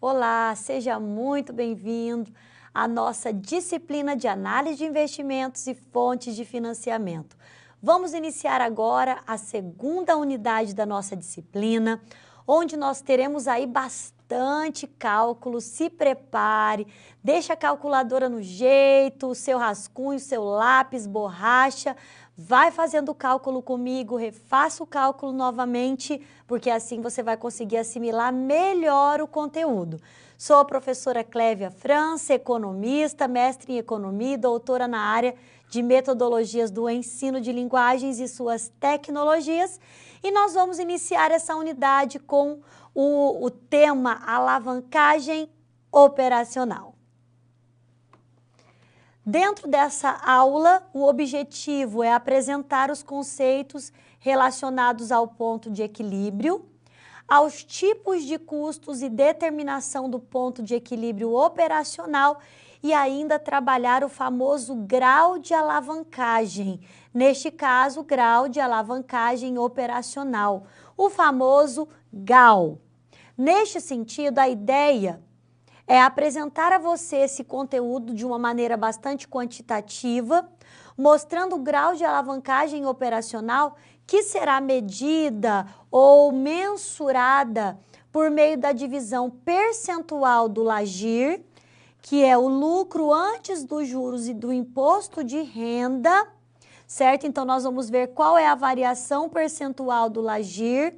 Olá, seja muito bem-vindo à nossa disciplina de análise de investimentos e fontes de financiamento. Vamos iniciar agora a segunda unidade da nossa disciplina, onde nós teremos aí bastante cálculo. Se prepare, deixa a calculadora no jeito, o seu rascunho, seu lápis, borracha. Vai fazendo o cálculo comigo, refaça o cálculo novamente, porque assim você vai conseguir assimilar melhor o conteúdo. Sou a professora Clévia França, economista, mestre em economia e doutora na área de metodologias do ensino de linguagens e suas tecnologias. E nós vamos iniciar essa unidade com o tema alavancagem operacional. Dentro dessa aula, o objetivo é apresentar os conceitos relacionados ao ponto de equilíbrio, aos tipos de custos e determinação do ponto de equilíbrio operacional e ainda trabalhar o famoso grau de alavancagem, neste caso, grau de alavancagem operacional, o famoso GAO. Neste sentido, a ideia é apresentar a você esse conteúdo de uma maneira bastante quantitativa, mostrando o grau de alavancagem operacional que será medida ou mensurada por meio da divisão percentual do LAGIR, que é o lucro antes dos juros e do imposto de renda, certo? Então, nós vamos ver qual é a variação percentual do LAGIR,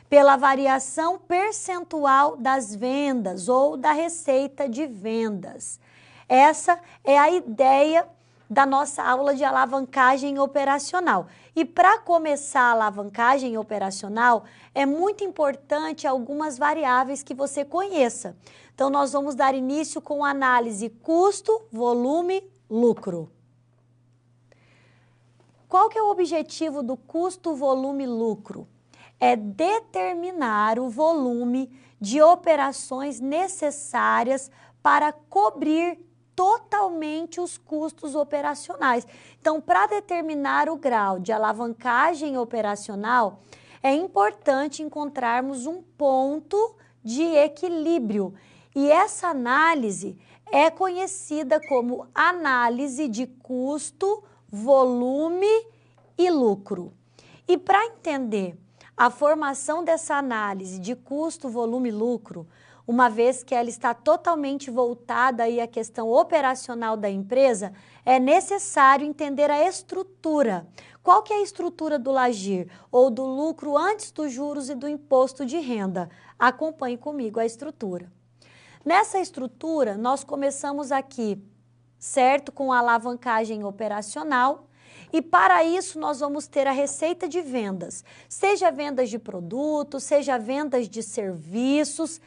pela variação percentual das vendas ou da receita de vendas. Essa é a ideia da nossa aula de alavancagem operacional. E para começar a alavancagem operacional, é muito importante algumas variáveis que você conheça. Então, nós vamos dar início com a análise custo, volume, lucro. Qual que é o objetivo do custo, volume, lucro? É determinar o volume de operações necessárias para cobrir totalmente os custos operacionais. Então, para determinar o grau de alavancagem operacional, é importante encontrarmos um ponto de equilíbrio. E essa análise é conhecida como análise de custo, volume e lucro. E para entender a formação dessa análise de custo, volume e lucro, uma vez que ela está totalmente voltada aí à questão operacional da empresa, é necessário entender a estrutura. Qual que é a estrutura do LAGIR, ou do lucro antes dos juros e do imposto de renda? Acompanhe comigo a estrutura. Nessa estrutura, nós começamos aqui, certo, com a alavancagem operacional. E para isso nós vamos ter a receita de vendas, seja vendas de produtos, seja vendas de serviços,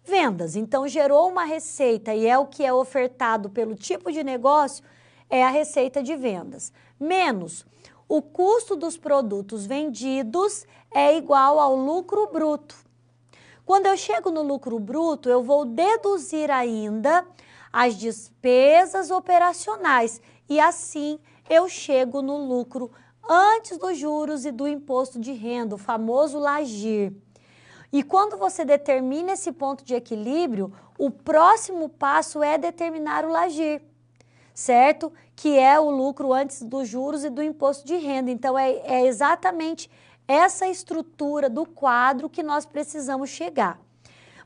vendas. Então gerou uma receita e é o que é ofertado pelo tipo de negócio, é a receita de vendas. Menos o custo dos produtos vendidos é igual ao lucro bruto. Quando eu chego no lucro bruto, eu vou deduzir ainda as despesas operacionais e assim eu chego no lucro antes dos juros e do imposto de renda, o famoso LAGIR. E quando você determina esse ponto de equilíbrio, o próximo passo é determinar o LAGIR, certo? Que é o lucro antes dos juros e do imposto de renda. Então, é exatamente essa estrutura do quadro que nós precisamos chegar.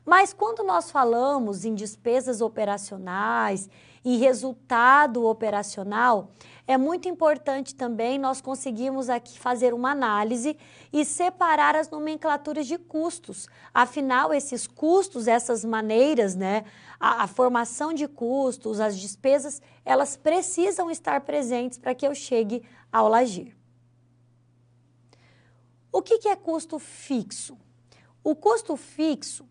Mas quando nós falamos em despesas operacionais e resultado operacional, é muito importante também nós conseguirmos aqui fazer uma análise e separar as nomenclaturas de custos. Afinal, esses custos, essas maneiras, né, a formação de custos, as despesas, elas precisam estar presentes para que eu chegue ao LAGIR. O que é custo fixo? O custo fixo,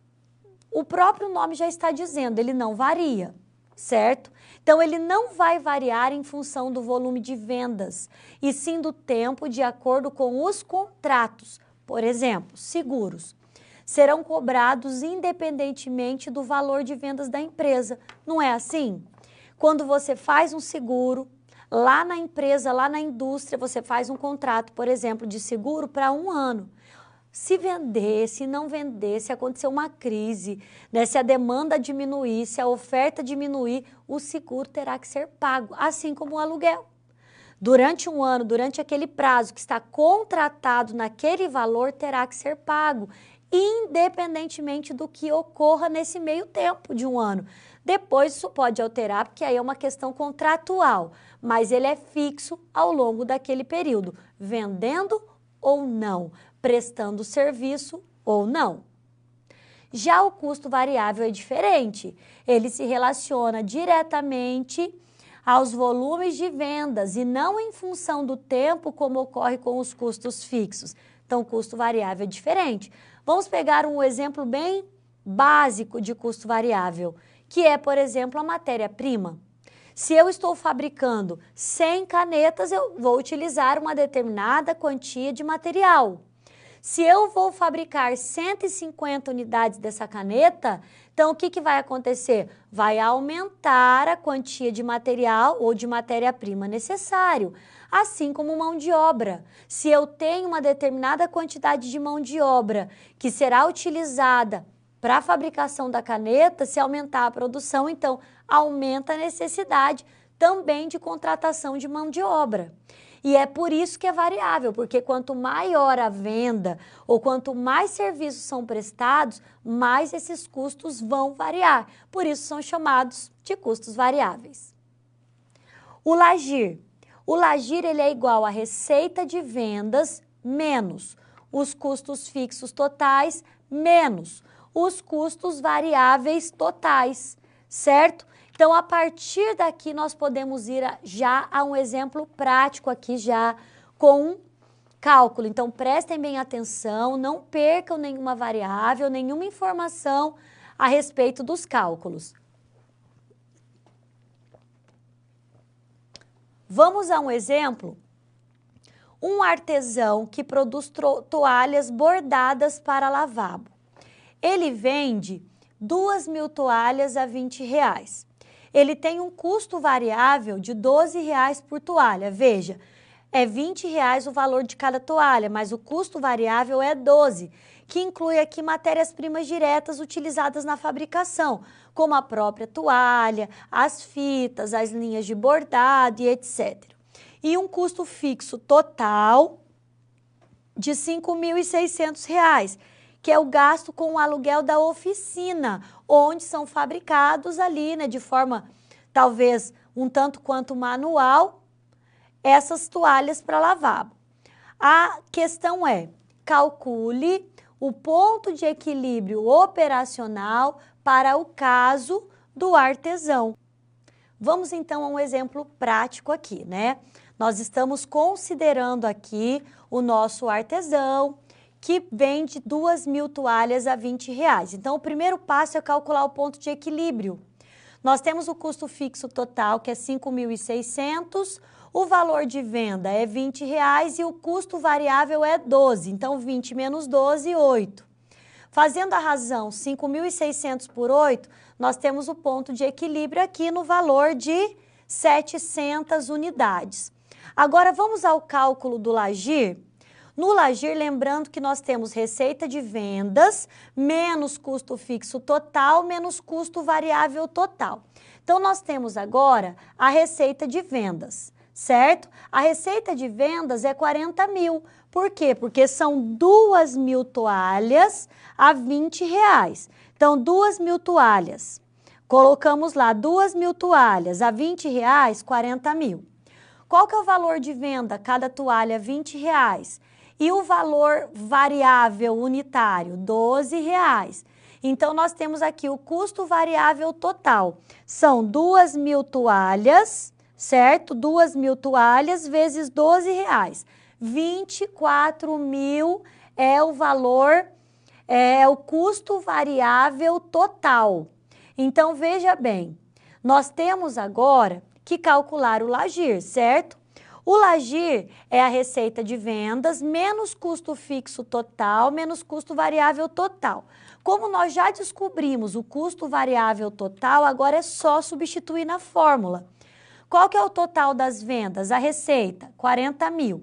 o próprio nome já está dizendo, ele não varia, certo? Então, ele não vai variar em função do volume de vendas, e sim do tempo de acordo com os contratos. Por exemplo, seguros serão cobrados independentemente do valor de vendas da empresa. Não é assim? Quando você faz um seguro, lá na empresa, lá na indústria, você faz um contrato, por exemplo, de seguro para 1 ano. Se vender, se não vender, se acontecer uma crise, né, se a demanda diminuir, se a oferta diminuir, o seguro terá que ser pago, assim como o aluguel. Durante um ano, durante aquele prazo que está contratado naquele valor, terá que ser pago, independentemente do que ocorra nesse meio tempo de um ano. Depois isso pode alterar, porque aí é uma questão contratual, mas ele é fixo ao longo daquele período, vendendo ou não, prestando serviço ou não. Já o custo variável é diferente, ele se relaciona diretamente aos volumes de vendas e não em função do tempo como ocorre com os custos fixos. Então, o custo variável é diferente. Vamos pegar um exemplo bem básico de custo variável, que é, por exemplo, a matéria-prima. Se eu estou fabricando 100 canetas, eu vou utilizar uma determinada quantia de material. Se eu vou fabricar 150 unidades dessa caneta, então o que vai acontecer? Vai aumentar a quantia de material ou de matéria-prima necessário, assim como mão de obra. Se eu tenho uma determinada quantidade de mão de obra que será utilizada para a fabricação da caneta, se aumentar a produção, então aumenta a necessidade também de contratação de mão de obra. E é por isso que é variável, porque quanto maior a venda ou quanto mais serviços são prestados, mais esses custos vão variar. Por isso são chamados de custos variáveis. O LAGIR. O LAGIR ele é igual à receita de vendas menos os custos fixos totais menos os custos variáveis totais, certo? Então, a partir daqui, nós podemos ir já a um exemplo prático aqui, já com um cálculo. Então, prestem bem atenção, não percam nenhuma variável, nenhuma informação a respeito dos cálculos. Vamos a um exemplo. Um artesão que produz toalhas bordadas para lavabo. Ele vende 2.000 toalhas a R$20. Ele tem um custo variável de R$12 por toalha. Veja, é R$20 o valor de cada toalha, mas o custo variável é 12, que inclui aqui matérias-primas diretas utilizadas na fabricação, como a própria toalha, as fitas, as linhas de bordado e etc. E um custo fixo total de R$5.600, que é o gasto com o aluguel da oficina, onde são fabricados ali, né, de forma talvez um tanto quanto manual, essas toalhas para lavabo. A questão é, calcule o ponto de equilíbrio operacional para o caso do artesão. Vamos então a um exemplo prático aqui, né? Nós estamos considerando aqui o nosso artesão, que vende 2.000 toalhas a R$20. Então, o primeiro passo é calcular o ponto de equilíbrio. Nós temos o custo fixo total, que é 5.600, o valor de venda é R$20 e o custo variável é 12. Então, 20 menos 12, 8. Fazendo a razão 5.600 por 8, nós temos o ponto de equilíbrio aqui no valor de 700 unidades. Agora, vamos ao cálculo do LAGIR. No LAGIR, lembrando que nós temos receita de vendas, menos custo fixo total, menos custo variável total. Então, nós temos agora a receita de vendas, certo? A receita de vendas é 40.000. Por quê? Porque são 2.000 toalhas a R$20. Então, 2.000 toalhas. Colocamos lá 2.000 toalhas a R$20, 40.000. Qual que é o valor de venda? Cada toalha R$20. E o valor variável unitário, R$12. Então, nós temos aqui o custo variável total. São 2.000 toalhas, certo? 2.000 toalhas vezes R$12. 24.000 é o valor, é o custo variável total. Então, veja bem, nós temos agora que calcular o LAGIR, certo? O LAGIR é a receita de vendas menos custo fixo total, menos custo variável total. Como nós já descobrimos o custo variável total, agora é só substituir na fórmula. Qual que é o total das vendas? A receita, 40.000.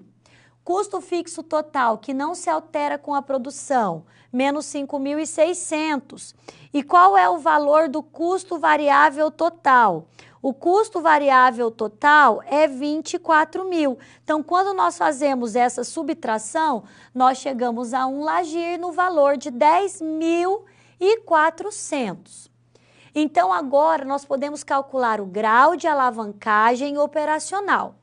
Custo fixo total, que não se altera com a produção, menos 5.600. E qual é o valor do custo variável total? O custo variável total é 24.000. Então, quando nós fazemos essa subtração, nós chegamos a um LAGIR no valor de 10.400. Então, agora nós podemos calcular o grau de alavancagem operacional.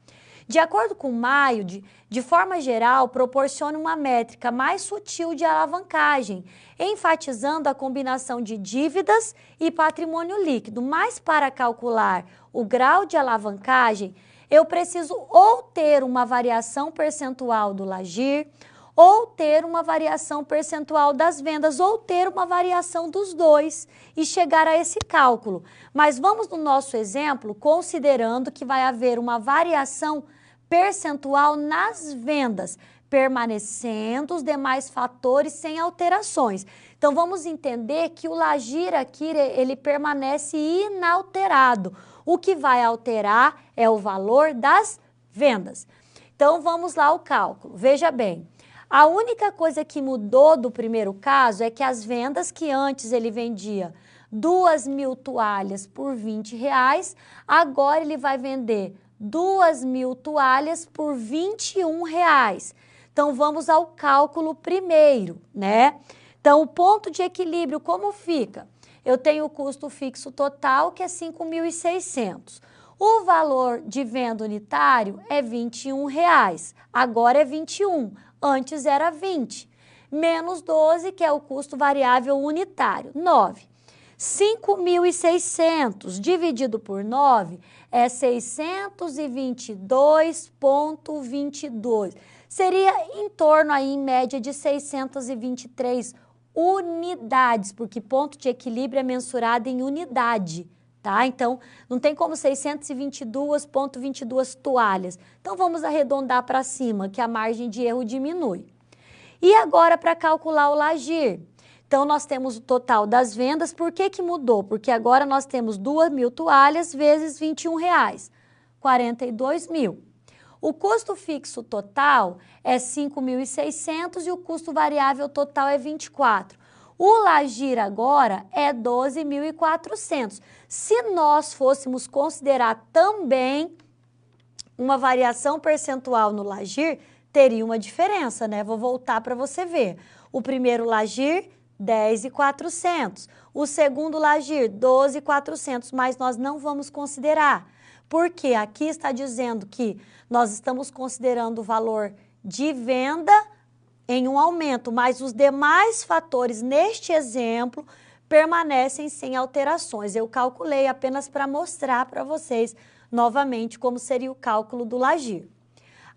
De acordo com Maio, de forma geral, proporciona uma métrica mais sutil de alavancagem, enfatizando a combinação de dívidas e patrimônio líquido. Mas para calcular o grau de alavancagem, eu preciso ou ter uma variação percentual do LAGIR, ou ter uma variação percentual das vendas, ou ter uma variação dos dois e chegar a esse cálculo. Mas vamos no nosso exemplo, considerando que vai haver uma variação percentual nas vendas, permanecendo os demais fatores sem alterações. Então, vamos entender que o LAGIR aqui, ele permanece inalterado. O que vai alterar é o valor das vendas. Então, vamos lá ao cálculo. Veja bem. A única coisa que mudou do primeiro caso é que as vendas que antes ele vendia 2.000 toalhas por R$20, agora ele vai vender 2.000 toalhas por R$21. Então, vamos ao cálculo primeiro, né? Então, o ponto de equilíbrio como fica? Eu tenho o custo fixo total, que é 5.600. O valor de venda unitário é R$21, agora é 21. Antes era 20, menos 12, que é o custo variável unitário, 9. 5.600 dividido por 9 é 622,22. Seria em torno aí, em média, de 623 unidades, porque ponto de equilíbrio é mensurado em unidade, tá? Então, não tem como 622,22 toalhas. Então, vamos arredondar para cima, que a margem de erro diminui. E agora, para calcular o LAGIR? Então, nós temos o total das vendas. Por que mudou? Porque agora nós temos 2.000 toalhas vezes R$21, 42.000. O custo fixo total é 5.600 e o custo variável total é 24. O LAGIR agora é 12.400. Se nós fôssemos considerar também uma variação percentual no LAGIR, teria uma diferença, né? Vou voltar para você ver. O primeiro LAGIR, 10.400. O segundo LAGIR, 12.400, mas nós não vamos considerar. Porque aqui está dizendo que nós estamos considerando o valor de venda em um aumento, mas os demais fatores neste exemplo permanecem sem alterações. Eu calculei apenas para mostrar para vocês novamente como seria o cálculo do LAGIR.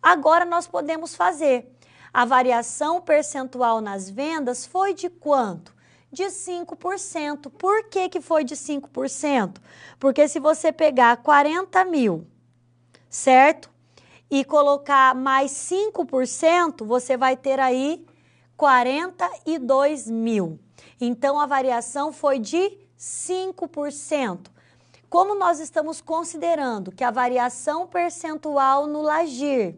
Agora nós podemos fazer. A variação percentual nas vendas foi de quanto? De 5%. Por que foi de 5%? Porque se você pegar 40.000, certo? E colocar mais 5%, você vai ter aí 42.000. Então, a variação foi de 5%. Como nós estamos considerando que a variação percentual no LAGIR,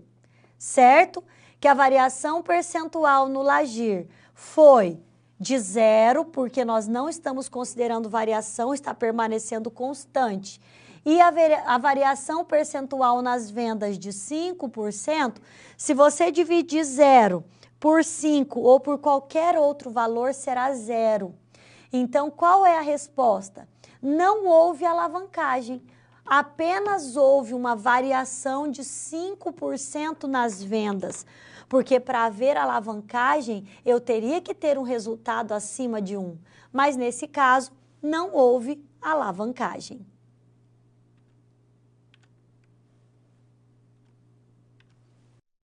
certo? Que a variação percentual no LAGIR foi de 0, porque nós não estamos considerando variação, está permanecendo constante. E a variação percentual nas vendas de 5%, se você dividir 0 por 5 ou por qualquer outro valor, será 0. Então, qual é a resposta? Não houve alavancagem, apenas houve uma variação de 5% nas vendas. Porque para haver alavancagem, eu teria que ter um resultado acima de 1. Mas nesse caso, não houve alavancagem.